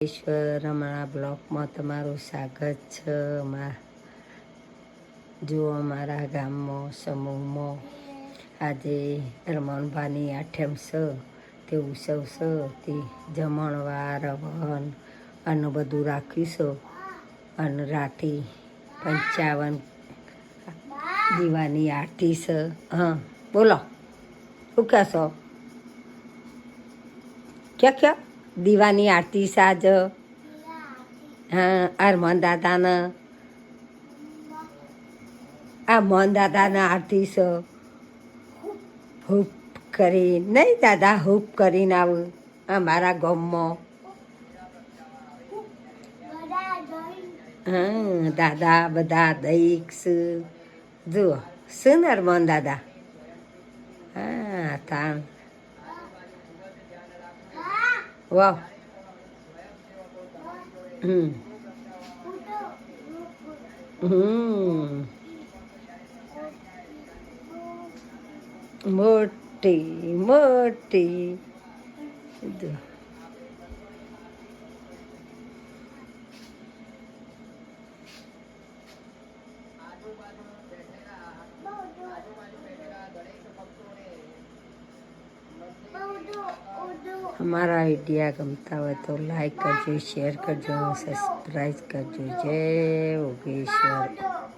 ઈશ્વર હમણાં બ્લોકમાં તમારું સ્વાગત છે. જુઓ અમારા ગામમાં સમૂહમાં આજે રમણભાની આઠમ છે, તે ઉત્સવ છે, તે જમણવાર હવન અને બધું રાખ્યું છે. અને રાતે 55 દીવાની આરતી છે. હા બોલો, શું કહેશો? ક્યાં દીવાની આરતી સાજ? હા, હરમન દાદાને મોહન દાદાને આરતી છે. હૂપ કરી નહીં, દાદા હૂપ કરીને આવું અમારા ગામમાં. હા, દાદા બધા દઈશ જુઓ શું હરમન દાદા. હા તાણ વાહ. મોટી મોટી અમારા આઈડિયા ગમતા હોય તો લાઈક કરજો, શેર કરજો, સબસ્ક્રાઈબ કરજો. જય યોગેશ્વર.